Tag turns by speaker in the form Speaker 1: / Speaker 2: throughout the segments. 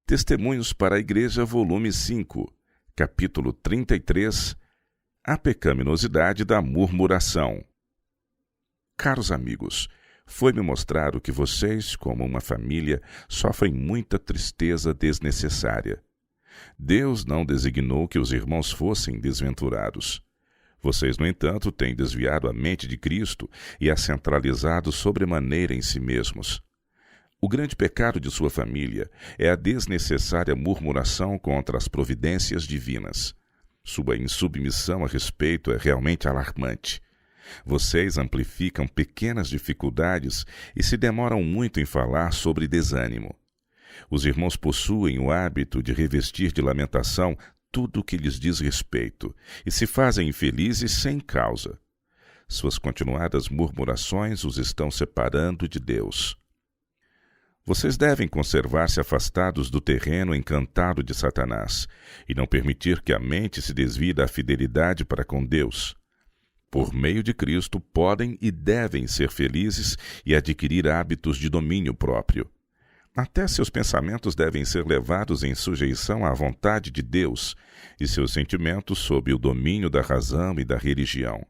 Speaker 1: Testemunhos para a Igreja, volume 5, capítulo 33, A pecaminosidade da murmuração. Caros amigos, foi-me mostrado que vocês, como uma família, sofrem muita tristeza desnecessária. Deus não designou que os irmãos fossem desventurados. Vocês, no entanto, têm desviado a mente de Cristo e a centralizado sobremaneira em si mesmos. O grande pecado de sua família é a desnecessária murmuração contra as providências divinas. Sua insubmissão a respeito é realmente alarmante. Vocês amplificam pequenas dificuldades e se demoram muito em falar sobre desânimo. Os irmãos possuem o hábito de revestir de lamentação tudo o que lhes diz respeito e se fazem infelizes sem causa. Suas continuadas murmurações os estão separando de Deus. Vocês devem conservar-se afastados do terreno encantado de Satanás e não permitir que a mente se desvie da fidelidade para com Deus. Por meio de Cristo, podem e devem ser felizes e adquirir hábitos de domínio próprio. Até seus pensamentos devem ser levados em sujeição à vontade de Deus e seus sentimentos sob o domínio da razão e da religião.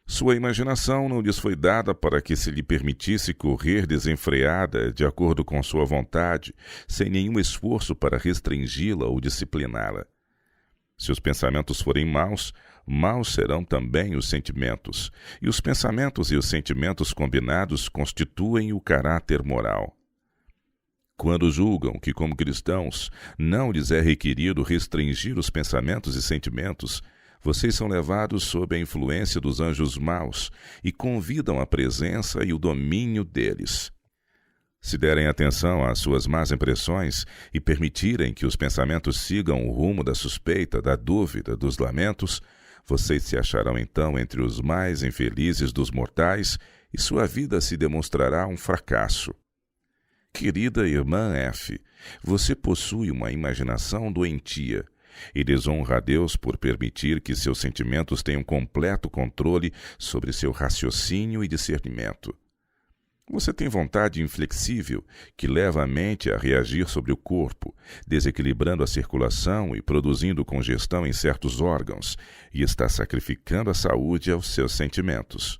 Speaker 1: Sua imaginação não lhes foi dada para que se lhe permitisse correr desenfreada de acordo com sua vontade, sem nenhum esforço para restringi-la ou discipliná-la. Se os pensamentos forem maus, maus serão também os sentimentos, e os pensamentos e os sentimentos combinados constituem o caráter moral. Quando julgam que, como cristãos, não lhes é requerido restringir os pensamentos e sentimentos, vocês são levados sob a influência dos anjos maus e convidam a presença e o domínio deles. Se derem atenção às suas más impressões e permitirem que os pensamentos sigam o rumo da suspeita, da dúvida, dos lamentos, vocês se acharão então entre os mais infelizes dos mortais e sua vida se demonstrará um fracasso. Querida irmã F., você possui uma imaginação doentia e desonra a Deus por permitir que seus sentimentos tenham completo controle sobre seu raciocínio e discernimento. Você tem vontade inflexível que leva a mente a reagir sobre o corpo, desequilibrando a circulação e produzindo congestão em certos órgãos, e está sacrificando a saúde aos seus sentimentos.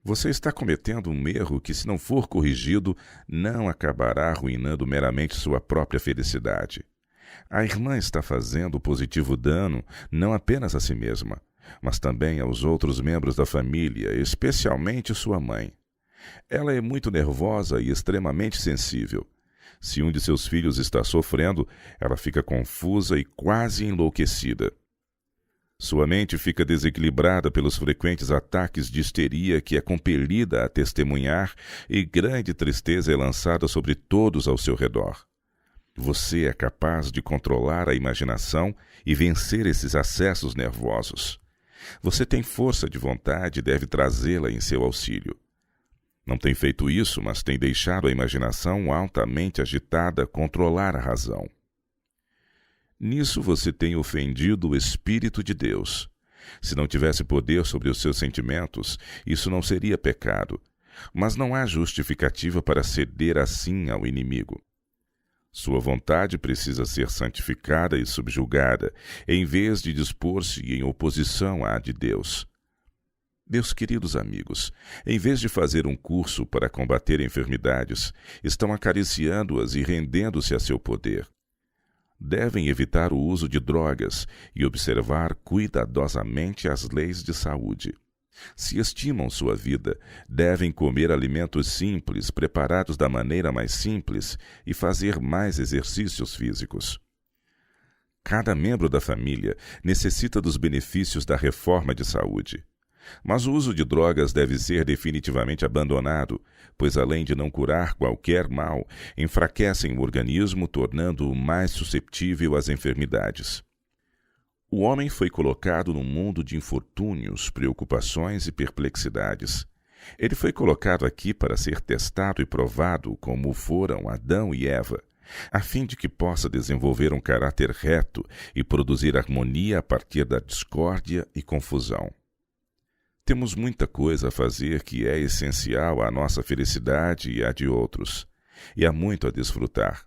Speaker 1: Você está cometendo um erro que, se não for corrigido, não acabará arruinando meramente sua própria felicidade. A irmã está fazendo positivo dano não apenas a si mesma, mas também aos outros membros da família, especialmente sua mãe. Ela é muito nervosa e extremamente sensível. Se um de seus filhos está sofrendo, ela fica confusa e quase enlouquecida. Sua mente fica desequilibrada pelos frequentes ataques de histeria que é compelida a testemunhar e grande tristeza é lançada sobre todos ao seu redor. Você é capaz de controlar a imaginação e vencer esses acessos nervosos. Você tem força de vontade e deve trazê-la em seu auxílio. Não tem feito isso, mas tem deixado a imaginação altamente agitada controlar a razão. Nisso você tem ofendido o Espírito de Deus. Se não tivesse poder sobre os seus sentimentos, isso não seria pecado, mas não há justificativa para ceder assim ao inimigo. Sua vontade precisa ser santificada e subjugada, em vez de dispor-se em oposição à de Deus. Meus queridos amigos, em vez de fazer um curso para combater enfermidades, estão acariciando-as e rendendo-se a seu poder. Devem evitar o uso de drogas e observar cuidadosamente as leis de saúde. Se estimam sua vida, devem comer alimentos simples, preparados da maneira mais simples, e fazer mais exercícios físicos. Cada membro da família necessita dos benefícios da reforma de saúde. Mas o uso de drogas deve ser definitivamente abandonado, pois além de não curar qualquer mal, enfraquecem o organismo, tornando-o mais susceptível às enfermidades. O homem foi colocado num mundo de infortúnios, preocupações e perplexidades. Ele foi colocado aqui para ser testado e provado, como foram Adão e Eva, a fim de que possa desenvolver um caráter reto e produzir harmonia a partir da discórdia e confusão. Temos muita coisa a fazer que é essencial à nossa felicidade e à de outros, e há muito a desfrutar.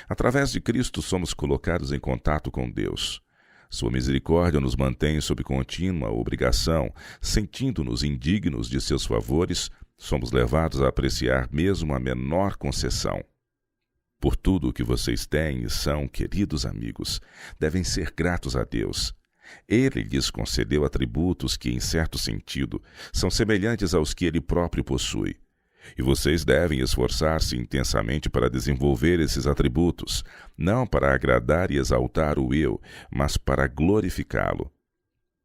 Speaker 1: Através de Cristo somos colocados em contato com Deus. Sua misericórdia nos mantém sob contínua obrigação, sentindo-nos indignos de seus favores, somos levados a apreciar mesmo a menor concessão. Por tudo o que vocês têm e são, queridos amigos, devem ser gratos a Deus. Ele lhes concedeu atributos que, em certo sentido, são semelhantes aos que ele próprio possui. E vocês devem esforçar-se intensamente para desenvolver esses atributos, não para agradar e exaltar o eu, mas para glorificá-lo.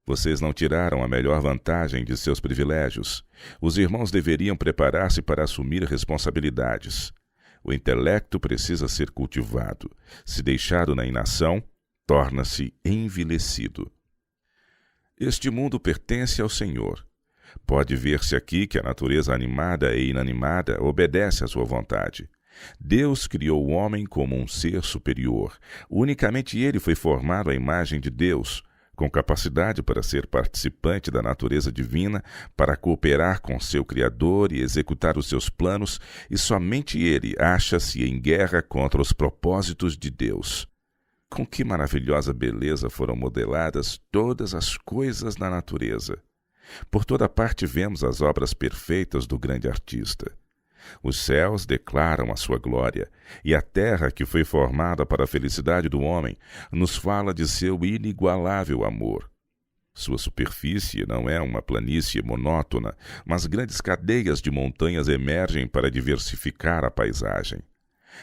Speaker 1: Vocês não tiraram a melhor vantagem de seus privilégios. Os irmãos deveriam preparar-se para assumir responsabilidades. O intelecto precisa ser cultivado. Se deixado na inação, torna-se envelhecido. Este mundo pertence ao Senhor. Pode ver-se aqui que a natureza animada e inanimada obedece à sua vontade. Deus criou o homem como um ser superior. Unicamente ele foi formado à imagem de Deus, com capacidade para ser participante da natureza divina, para cooperar com seu Criador e executar os seus planos, e somente ele acha-se em guerra contra os propósitos de Deus. Com que maravilhosa beleza foram modeladas todas as coisas na natureza! Por toda parte vemos as obras perfeitas do grande artista. Os céus declaram a sua glória, e a terra, que foi formada para a felicidade do homem, nos fala de seu inigualável amor. Sua superfície não é uma planície monótona, mas grandes cadeias de montanhas emergem para diversificar a paisagem.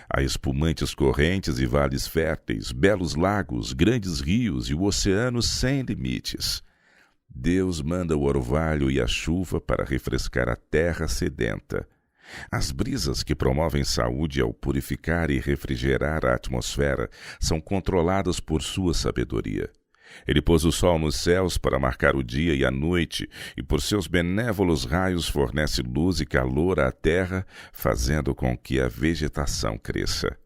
Speaker 1: Há espumantes correntes e vales férteis, belos lagos, grandes rios e o oceano sem limites. Deus manda o orvalho e a chuva para refrescar a terra sedenta. As brisas que promovem saúde ao purificar e refrigerar a atmosfera são controladas por sua sabedoria. Ele pôs o sol nos céus para marcar o dia e a noite, e por seus benévolos raios fornece luz e calor à terra, fazendo com que a vegetação cresça.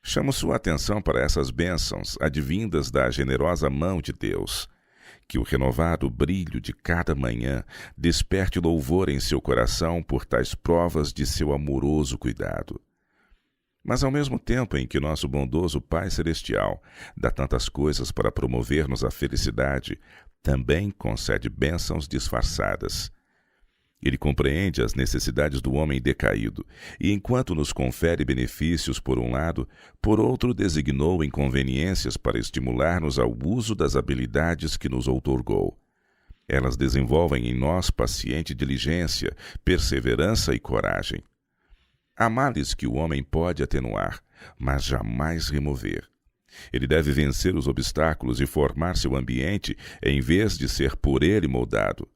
Speaker 1: Chamo sua atenção para essas bênçãos, advindas da generosa mão de Deus. Que o renovado brilho de cada manhã desperte louvor em seu coração por tais provas de seu amoroso cuidado. Mas ao mesmo tempo em que nosso bondoso Pai Celestial dá tantas coisas para promover-nos a felicidade, também concede bênçãos disfarçadas. Ele compreende as necessidades do homem decaído, e enquanto nos confere benefícios por um lado, por outro designou inconveniências para estimular-nos ao uso das habilidades que nos outorgou. Elas desenvolvem em nós paciente diligência, perseverança e coragem. Há males que o homem pode atenuar, mas jamais remover. Ele deve vencer os obstáculos e formar seu ambiente em vez de ser por ele moldado.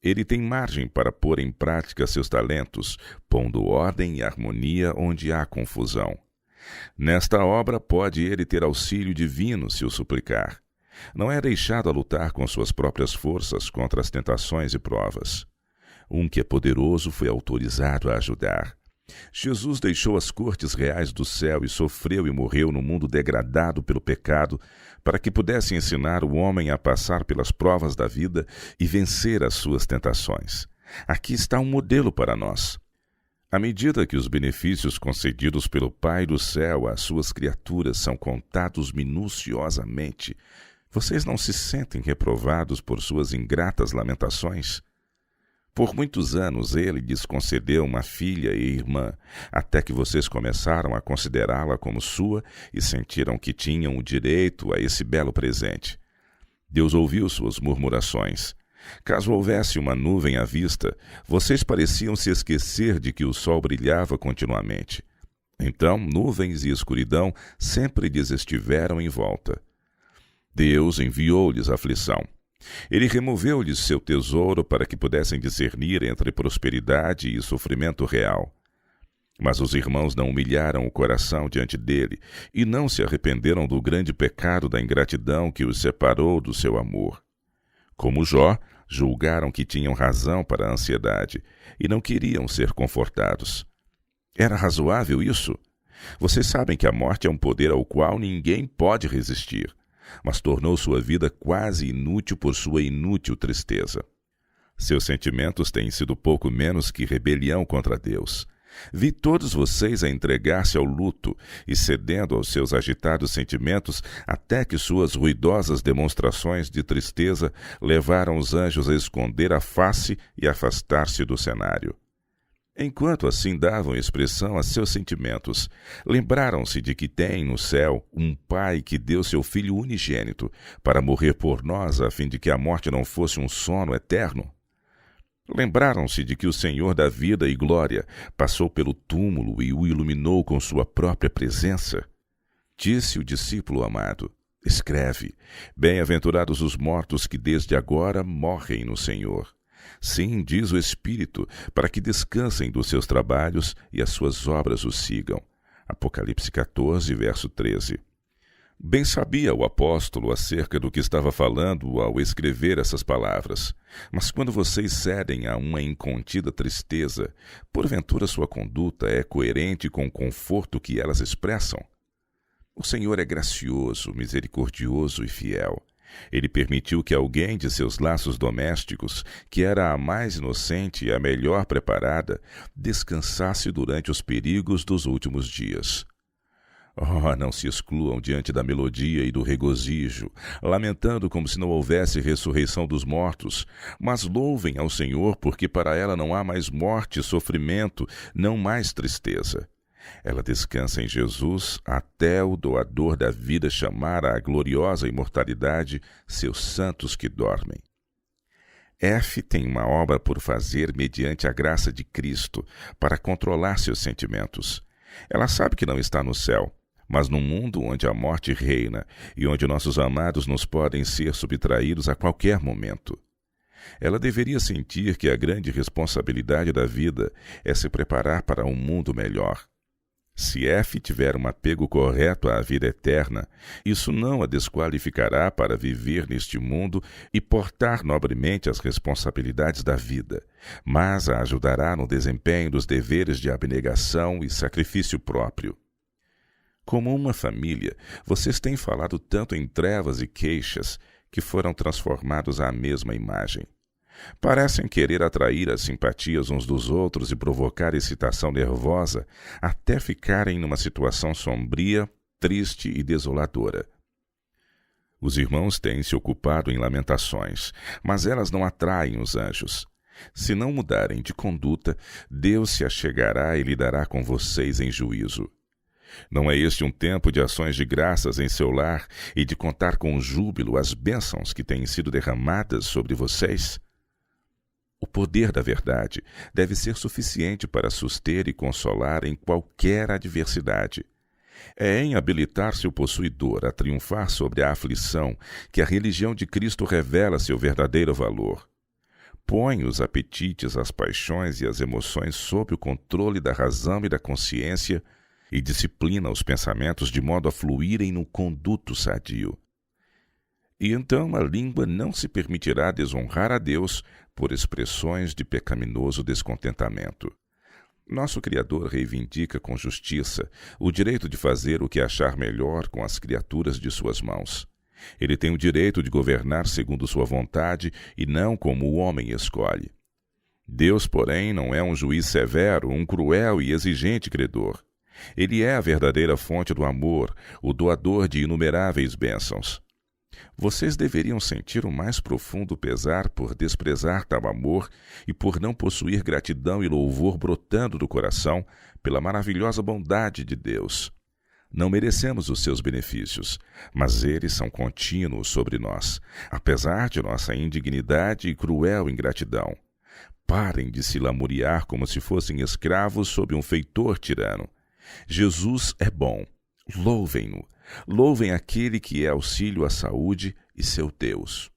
Speaker 1: Ele tem margem para pôr em prática seus talentos, pondo ordem e harmonia onde há confusão. Nesta obra pode ele ter auxílio divino se o suplicar. Não é deixado a lutar com suas próprias forças contra as tentações e provas. Um que é poderoso foi autorizado a ajudar. Jesus deixou as cortes reais do céu e sofreu e morreu no mundo degradado pelo pecado, para que pudesse ensinar o homem a passar pelas provas da vida e vencer as suas tentações. Aqui está um modelo para nós. À medida que os benefícios concedidos pelo Pai do céu às suas criaturas são contados minuciosamente, vocês não se sentem reprovados por suas ingratas lamentações? Por muitos anos ele lhes concedeu uma filha e irmã, até que vocês começaram a considerá-la como sua e sentiram que tinham o direito a esse belo presente. Deus ouviu suas murmurações. Caso houvesse uma nuvem à vista, vocês pareciam se esquecer de que o sol brilhava continuamente. Então, nuvens e escuridão sempre lhes estiveram em volta. Deus enviou-lhes aflição. Ele removeu-lhes seu tesouro para que pudessem discernir entre prosperidade e sofrimento real. Mas os irmãos não humilharam o coração diante dele e não se arrependeram do grande pecado da ingratidão que os separou do seu amor. Como Jó, julgaram que tinham razão para a ansiedade e não queriam ser confortados. Era razoável isso? Vocês sabem que a morte é um poder ao qual ninguém pode resistir, mas tornou sua vida quase inútil por sua inútil tristeza. Seus sentimentos têm sido pouco menos que rebelião contra Deus. Vi todos vocês a entregar-se ao luto e cedendo aos seus agitados sentimentos, até que suas ruidosas demonstrações de tristeza levaram os anjos a esconder a face e afastar-se do cenário. Enquanto assim davam expressão a seus sentimentos, lembraram-se de que têm no céu um Pai que deu seu Filho unigênito para morrer por nós, a fim de que a morte não fosse um sono eterno. Lembraram-se de que o Senhor da vida e glória passou pelo túmulo e o iluminou com sua própria presença. Disse o discípulo amado: escreve, bem-aventurados os mortos que desde agora morrem no Senhor. Sim, diz o Espírito, para que descansem dos seus trabalhos e as suas obras os sigam. Apocalipse 14, verso 13. Bem sabia o apóstolo acerca do que estava falando ao escrever essas palavras. Mas quando vocês cedem a uma incontida tristeza, porventura sua conduta é coerente com o conforto que elas expressam? O Senhor é gracioso, misericordioso e fiel. Ele permitiu que alguém de seus laços domésticos, que era a mais inocente e a melhor preparada, descansasse durante os perigos dos últimos dias. Oh, não se excluam diante da melodia e do regozijo, lamentando como se não houvesse ressurreição dos mortos, mas louvem ao Senhor, porque para ela não há mais morte, sofrimento, não mais tristeza. Ela descansa em Jesus até o doador da vida chamar à gloriosa imortalidade seus santos que dormem. F tem uma obra por fazer mediante a graça de Cristo para controlar seus sentimentos. Ela sabe que não está no céu, mas num mundo onde a morte reina e onde nossos amados nos podem ser subtraídos a qualquer momento. Ela deveria sentir que a grande responsabilidade da vida é se preparar para um mundo melhor. Se F tiver um apego correto à vida eterna, isso não a desqualificará para viver neste mundo e portar nobremente as responsabilidades da vida, mas a ajudará no desempenho dos deveres de abnegação e sacrifício próprio. Como uma família, vocês têm falado tanto em trevas e queixas que foram transformados à mesma imagem. Parecem querer atrair as simpatias uns dos outros e provocar excitação nervosa até ficarem numa situação sombria, triste e desoladora. Os irmãos têm se ocupado em lamentações, mas elas não atraem os anjos. Se não mudarem de conduta, Deus se achegará e lidará com vocês em juízo. Não é este um tempo de ações de graças em seu lar e de contar com júbilo as bênçãos que têm sido derramadas sobre vocês? O poder da verdade deve ser suficiente para suster e consolar em qualquer adversidade. É em habilitar seu possuidor a triunfar sobre a aflição que a religião de Cristo revela seu verdadeiro valor. Põe os apetites, as paixões e as emoções sob o controle da razão e da consciência e disciplina os pensamentos de modo a fluírem no conduto sadio. E então a língua não se permitirá desonrar a Deus por expressões de pecaminoso descontentamento. Nosso Criador reivindica com justiça o direito de fazer o que achar melhor com as criaturas de suas mãos. Ele tem o direito de governar segundo sua vontade e não como o homem escolhe. Deus, porém, não é um juiz severo, um cruel e exigente credor. Ele é a verdadeira fonte do amor, o doador de inumeráveis bênçãos. Vocês deveriam sentir o mais profundo pesar por desprezar tal amor e por não possuir gratidão e louvor brotando do coração pela maravilhosa bondade de Deus. Não merecemos os seus benefícios, mas eles são contínuos sobre nós, apesar de nossa indignidade e cruel ingratidão. Parem de se lamuriar como se fossem escravos sob um feitor tirano. Jesus é bom. Louvem-no. Louvem aquele que é auxílio à saúde e seu Deus.